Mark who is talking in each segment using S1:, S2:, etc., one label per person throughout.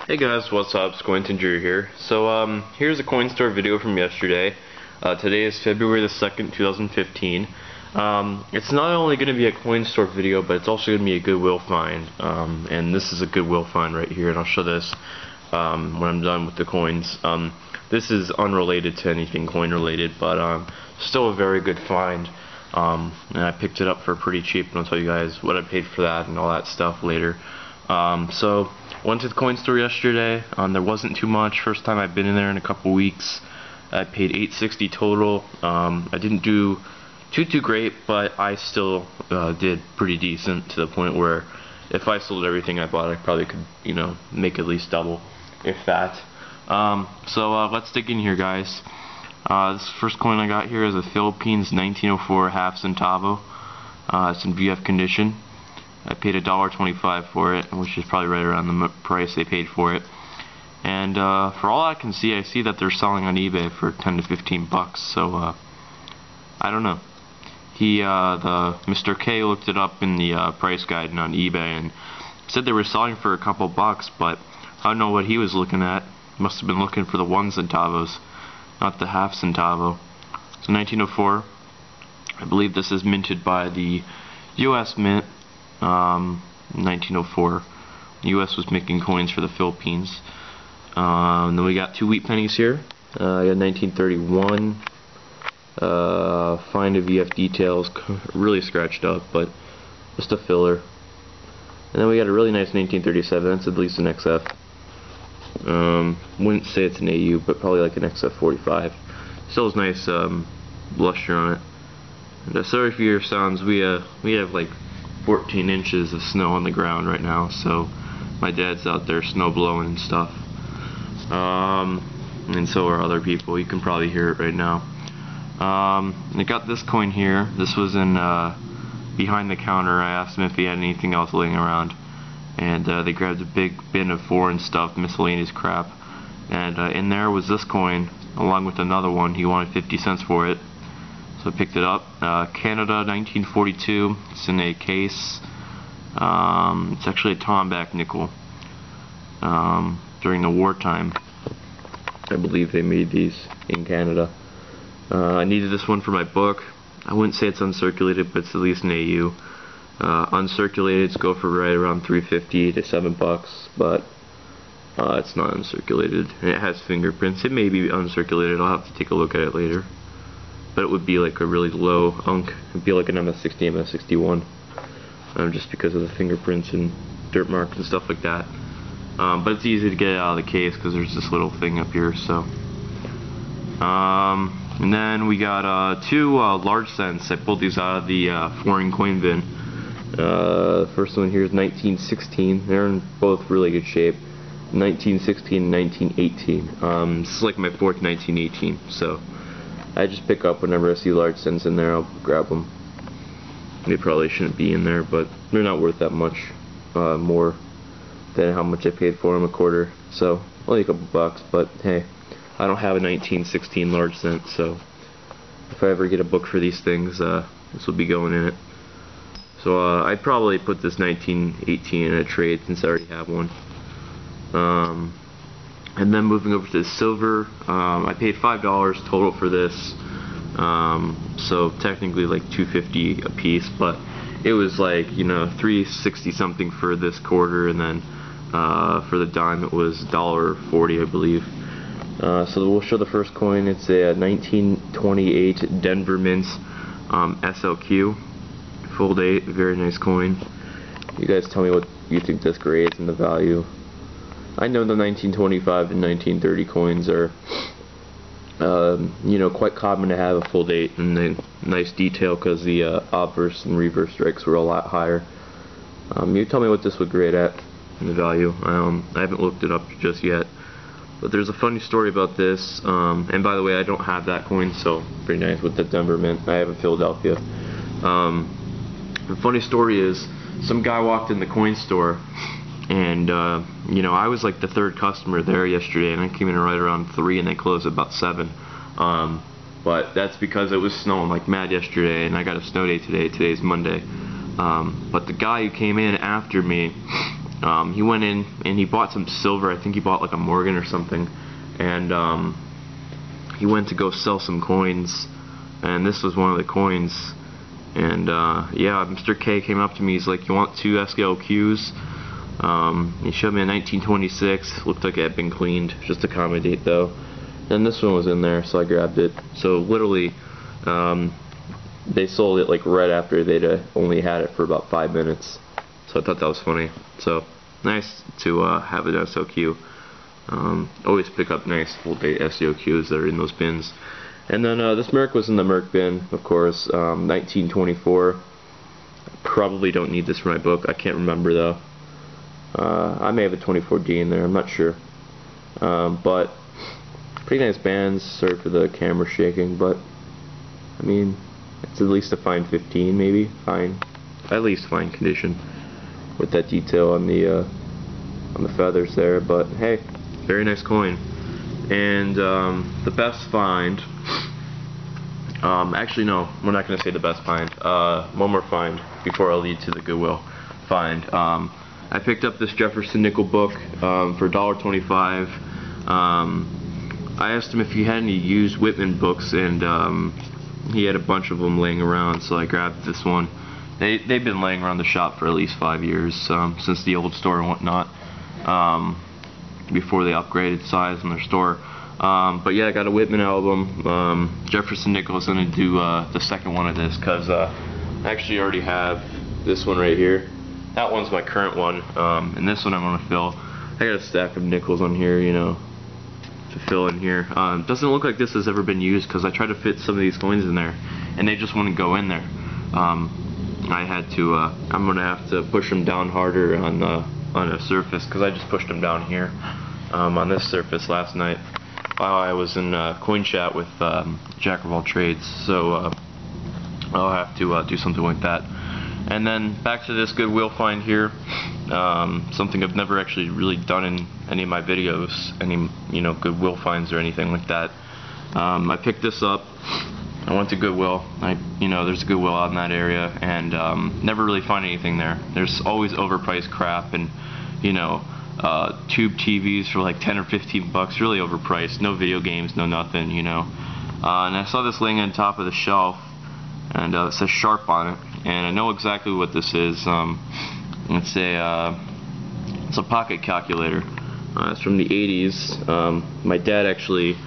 S1: Hey guys, what's up? Squintinger here. So here's a coin store video from yesterday. Today is February the 2nd, 2015. It's not only going to be a coin store video, but it's also going to be a Goodwill find. And this is a Goodwill find right here, and I'll show this when I'm done with the coins. This is unrelated to anything coin related, but still a very good find. And I picked it up for pretty cheap, and I'll tell you guys what I paid for that and all that stuff later. So went to the coin store yesterday. There wasn't too much. First time I've been in there in a couple weeks. I paid $8.60 total. I didn't do too great, but I still did pretty decent, to the point where if I sold everything I bought, I probably could, make at least double, if that. So let's dig in here, guys. This first coin I got here is a Philippines 1904 half centavo. It's in VF condition. I paid $1.25 for it, which is probably right around the price they paid for it. And for all I can see, I see that they're selling on eBay for 10 to 15 bucks. So I don't know. Mr. K looked it up in the price guide and on eBay and said they were selling for a couple bucks, but I don't know what he was looking at. Must have been looking for the 1 centavos, not the half centavo. So 1904. I believe this is minted by the U.S. Mint. 1904. The U.S. was making coins for the Philippines. Then we got 2 wheat pennies here. I got 1931. Find a VF details, really scratched up, but just a filler. And then we got a really nice 1937. That's at least an XF. Wouldn't say it's an AU, but probably like an XF45. Still has nice luster on it. And sorry for your sounds. We have like 14 inches of snow on the ground right now, so my dad's out there snow blowing and stuff, and so are other people. You can probably hear it right now. I got this coin here. This was in behind the counter. I asked them if he had anything else laying around, and they grabbed a big bin of foreign stuff, miscellaneous crap, and in there was this coin along with another one. He wanted 50 cents for it. So I picked it up. Canada 1942. It's in a case. It's actually a Tombac nickel. During the wartime, I believe they made these in Canada. I needed this one for my book. I wouldn't say it's uncirculated, but it's at least an AU. Uncirculated, go for right around $3.50 to $7, but it's not uncirculated. And it has fingerprints. It may be uncirculated. I'll have to take a look at it later. But it would be like a really low unk. It'd be like an MS60, MS61, just because of the fingerprints and dirt marks and stuff like that. But it's easy to get it out of the case because there's this little thing up here. So, and then we got 2 large cents. I pulled these out of the foreign coin bin. The first one here is 1916. They're in both really good shape. 1916 and 1918. This is like my 4th 1918. So I just pick up whenever I see large cents in there. I'll grab them. They probably shouldn't be in there, but they're not worth that much more than how much I paid for them, a quarter. So only a couple bucks, but hey, I don't have a 1916 large cent, so if I ever get a book for these things, this will be going in it. So I'd probably put this 1918 in a trade since I already have one. And then moving over to the silver, I paid $5 total for this, so technically like $2.50 a piece, but it was like $3.60 something for this quarter, and then for the dime it was $1.40, I believe. So we'll show the first coin. It's a 1928 Denver Mint SLQ, full date, very nice coin. You guys tell me what you think this grades and the value. I know the 1925 and 1930 coins are, quite common to have a full date and a nice detail because the obverse and reverse strikes were a lot higher. You tell me what this would grade at and the value. I haven't looked it up just yet, but there's a funny story about this. And by the way, I don't have that coin, so pretty nice with the Denver Mint. I have a Philadelphia. The funny story is, some guy walked in the coin store. And, I was like the 3rd customer there yesterday, and I came in right around 3, and they closed at about 7. But that's because it was snowing like mad yesterday, and I got a snow day today. Today's Monday. But the guy who came in after me, he went in and he bought some silver. I think he bought like a Morgan or something, and he went to go sell some coins, and this was one of the coins. And yeah, Mr. K came up to me. He's like, "You want 2 SLQs?" He showed me a 1926. Looked like it had been cleaned, just a common date though. And this one was in there, so I grabbed it. So literally, they sold it like right after they'd only had it for about 5 minutes. So I thought that was funny. So nice to have an SLQ. Always pick up nice full date SLQs that are in those bins. And then this MERC was in the MERC bin, of course, 1924. Probably don't need this for my book. I can't remember though. I may have a 24D in there. I'm not sure. But pretty nice bands. Sorry for the camera shaking, but I mean, it's at least a fine 15, maybe fine, at least fine condition with that detail on the feathers there. But hey, very nice coin. And the best find. Actually, no, we're not going to say the best find. One more find before I lead to the Goodwill find. I picked up this Jefferson nickel book for $1.25. I asked him if he had any used Whitman books, and he had a bunch of them laying around, so I grabbed this one. They've been laying around the shop for at least 5 years, since the old store and whatnot, before they upgraded size in their store. But yeah, I got a Whitman album. Jefferson Nickel is going to do the second one of this, because I actually already have this one right here. That one's my current one, and this one I'm going to fill. I got a stack of nickels on here, you know, to fill in here. Doesn't look like this has ever been used, because I tried to fit some of these coins in there, and they just wouldn't go in there. I had to, I'm going to have to push them down harder on a surface, because I just pushed them down here on this surface last night while I was in coin chat with Jack of all trades. So I'll have to do something like that. And then back to this Goodwill find here, something I've never actually really done in any of my videos, any Goodwill finds or anything like that. I picked this up. I went to Goodwill. There's a Goodwill out in that area, and never really find anything there. There's always overpriced crap, and tube TVs for like 10 or 15 bucks, really overpriced. No video games, no nothing, And I saw this laying on top of the shelf, and it says Sharp on it, and I know exactly what this is. It's a pocket calculator. It's from the 80s. My dad actually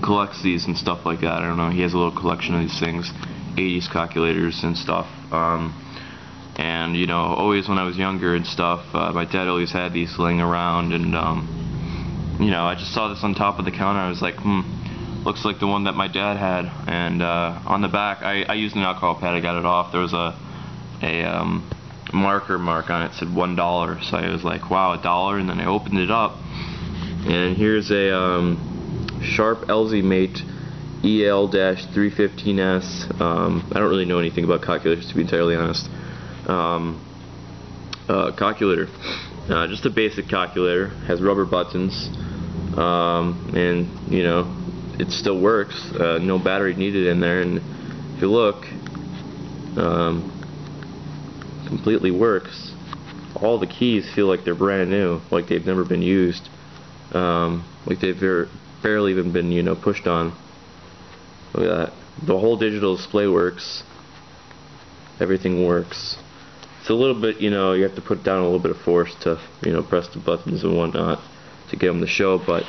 S1: collects these and stuff like that. I don't know, he has a little collection of these things, 80s calculators and stuff. And always when I was younger and stuff, my dad always had these laying around, and I just saw this on top of the counter. I was like, looks like the one that my dad had. And on the back, I used an alcohol pad. I got it off. There was a marker mark on it. It said $1. So I was like, wow, $1. And then I opened it up, and here's a Sharp LZ Mate EL-315S. I don't really know anything about calculators, to be entirely honest. Calculator, just a basic calculator, has rubber buttons, and it still works. No battery needed in there, and if you look, completely works. All the keys feel like they're brand new, like they've never been used, like they've barely even been pushed on. Look at that. The whole digital display works. Everything works. It's a little bit, you have to put down a little bit of force to, press the buttons and whatnot to get them to show. But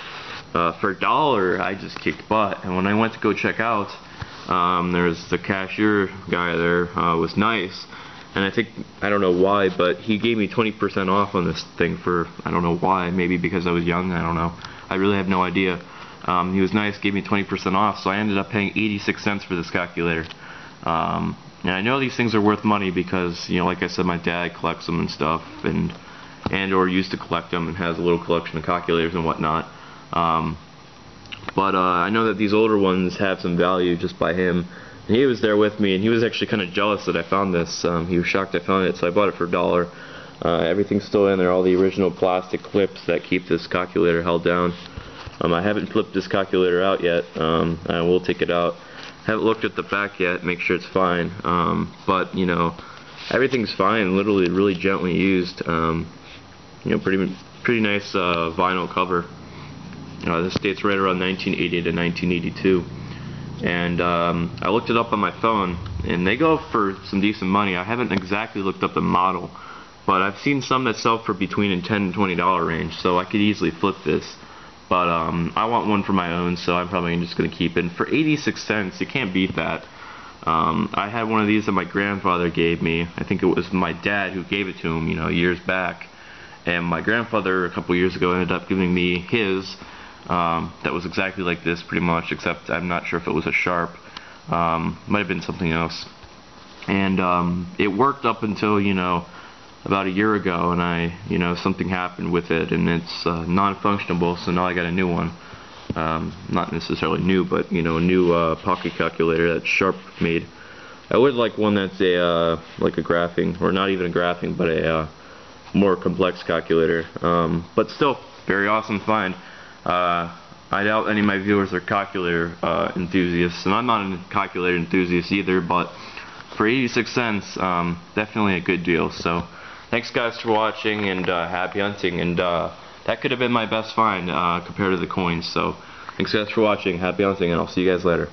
S1: for $1, I just kicked butt. And when I went to go check out, there's the cashier guy there, was nice. And I don't know why, but he gave me 20% off on this thing for, I don't know why, maybe because I was young, I don't know. I really have no idea. He was nice, gave me 20% off, so I ended up paying 86 cents for this calculator. And I know these things are worth money because, like I said, my dad collects them and stuff, and or used to collect them, and has a little collection of calculators and whatnot. But I know that these older ones have some value just by him. And he was there with me, and he was actually kind of jealous that I found this. He was shocked I found it, so I bought it for $1. Everything's still in there, all the original plastic clips that keep this calculator held down. I haven't flipped this calculator out yet. I will take it out. Haven't looked at the back yet, make sure it's fine. But everything's fine, literally really gently used. You know, pretty nice vinyl cover. This dates right around 1980 to 1982. And I looked it up on my phone, and they go for some decent money. I haven't exactly looked up the model, but I've seen some that sell for between the $10 and $20 range, so I could easily flip this. But I want one for my own, so I'm probably just going to keep it. And for 86 cents, you can't beat that. I had one of these that my grandfather gave me. I think it was my dad who gave it to him, you know, years back. And my grandfather, a couple years ago, ended up giving me his. That was exactly like this, pretty much, except I'm not sure if it was a Sharp. Might have been something else. And it worked up until, you know, about a year ago, and something happened with it, and it's non-functionable, so now I got a new one. Not necessarily new, but, you know, a new pocket calculator that Sharp made. I would like one that's a like a graphing, or not even a graphing, but a more complex calculator. But still, very awesome find. I doubt any of my viewers are calculator enthusiasts, and I'm not a calculator enthusiast either, but for 86 cents, definitely a good deal. So thanks guys for watching, and happy hunting, and that could have been my best find compared to the coins. So thanks guys for watching, happy hunting, and I'll see you guys later.